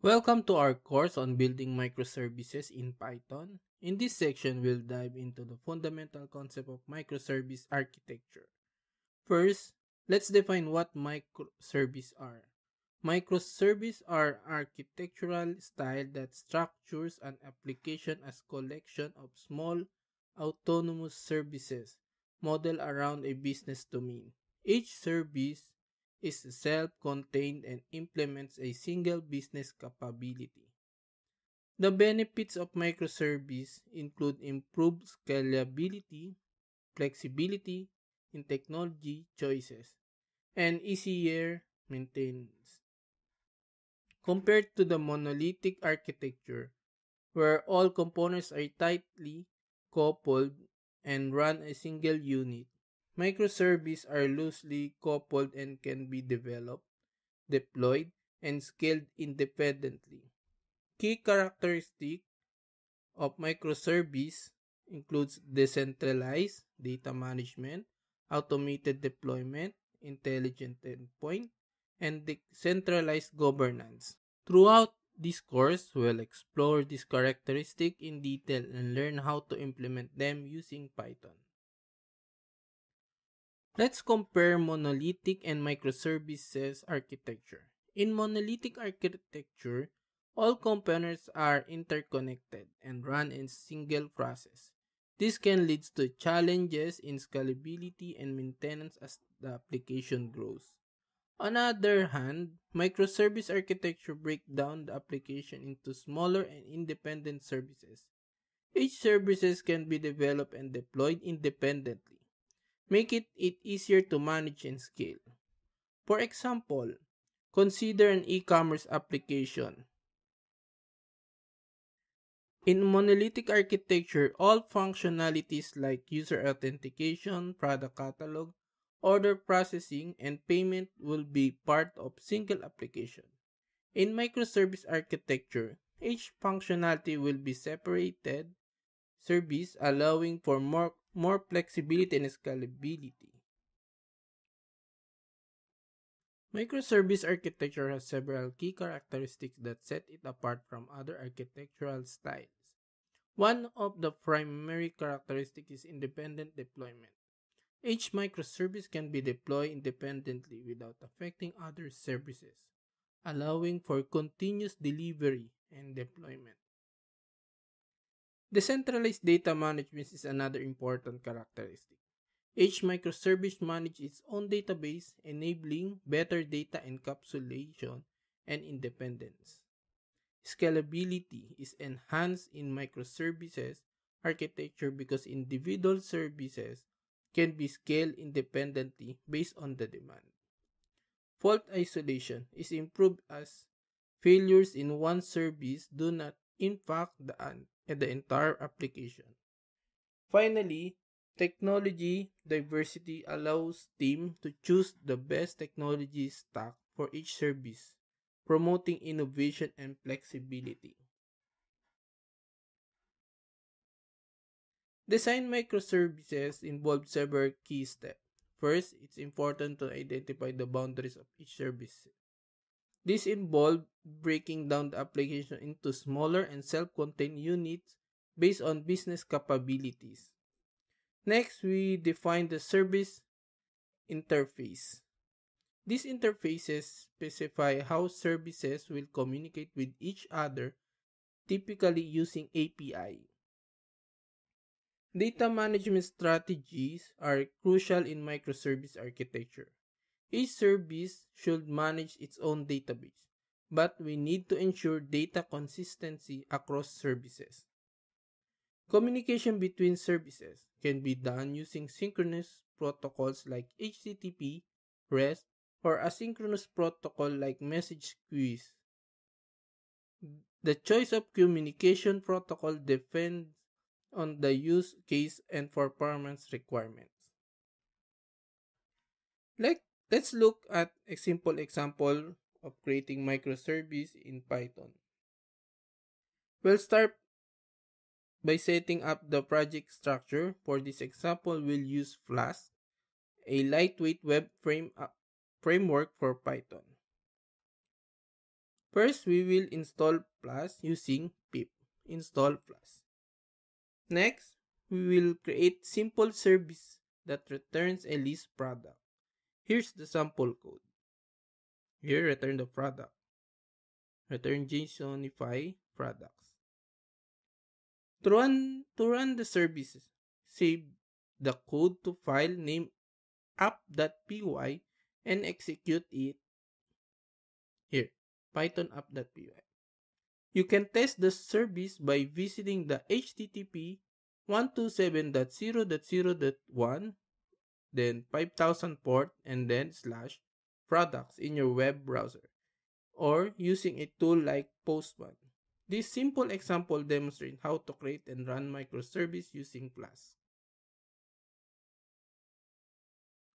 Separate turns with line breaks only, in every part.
Welcome to our course on building microservices in Python. In this section, we'll dive into the fundamental concept of microservice architecture. First, let's define what microservices are. Microservices are architectural style that structures an application as collection of small autonomous services modeled around a business domain. Each service is self-contained and implements a single business capability. The benefits of microservice include improved scalability, flexibility in technology choices, and easier maintenance. Compared to the monolithic architecture, where all components are tightly coupled and run a single unit, microservices are loosely coupled and can be developed, deployed, and scaled independently. Key characteristics of microservice includes decentralized data management, automated deployment, intelligent endpoint, and decentralized governance. Throughout this course, we'll explore these characteristics in detail and learn how to implement them using Python. Let's compare monolithic and microservices architecture. In monolithic architecture, all components are interconnected and run in single process. This can lead to challenges in scalability and maintenance as the application grows. On the other hand, microservice architecture breaks down the application into smaller and independent services. Each services can be developed and deployed independently, making it easier to manage and scale. For example, consider an e-commerce application. In monolithic architecture, all functionalities like user authentication, product catalog, order processing, and payment will be part of single application. In microservice architecture, each functionality will be separated service, allowing for more flexibility and scalability. Microservice architecture has several key characteristics that set it apart from other architectural styles. One of the primary characteristics is independent deployment. Each microservice can be deployed independently without affecting other services, allowing for continuous delivery and deployment. Decentralized data management is another important characteristic. Each microservice manages its own database, enabling better data encapsulation and independence. Scalability is enhanced in microservices architecture because individual services can be scaled independently based on the demand. Fault isolation is improved as failures in one service do not impact the entire application. Finally, technology diversity allows teams to choose the best technology stack for each service, promoting innovation and flexibility. Design microservices involve several key steps. First, it's important to identify the boundaries of each service. This involves breaking down the application into smaller and self-contained units based on business capabilities. Next, we define the service interface. These interfaces specify how services will communicate with each other, typically using API. Data management strategies are crucial in microservice architecture. Each service should manage its own database, but we need to ensure data consistency across services. Communication between services can be done using synchronous protocols like HTTP, REST, or asynchronous protocol like message queues. The choice of communication protocol depends on the use case and performance requirements. Like, let's look at a simple example of creating microservice in Python. We'll start by setting up the project structure. For this example, we'll use Flask, a lightweight web framework for Python. First, we will install Plus using pip install Plus. Next, we will create simple service that returns a list product. Here's the sample code. Here, return the product. Return JSONify products. To run the services, save the code to file name app.py and execute it. Here, Python app.py. You can test the service by visiting the http 127.0.0.1, then 5000 port, and then /products in your web browser, or using a tool like Postman. This simple example demonstrates how to create and run microservice using Plus.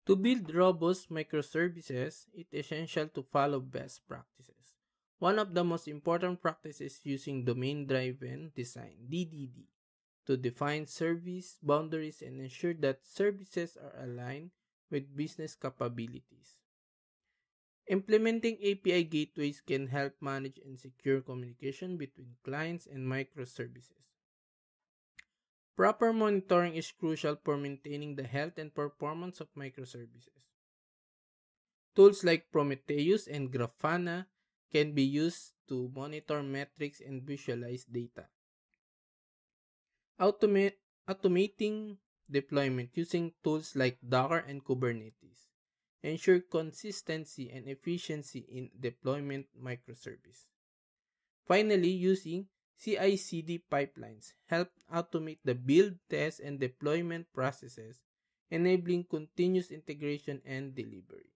To build robust microservices, it is essential to follow best practices. One of the most important practices is using domain-driven design, DDD, to define service boundaries and ensure that services are aligned with business capabilities. Implementing API gateways can help manage and secure communication between clients and microservices. Proper monitoring is crucial for maintaining the health and performance of microservices. Tools like Prometheus and Grafana can be used to monitor metrics and visualize data. Automating deployment using tools like Docker and Kubernetes ensure consistency and efficiency in deployment microservice. Finally, using CI/CD pipelines help automate the build, test, and deployment processes, enabling continuous integration and delivery.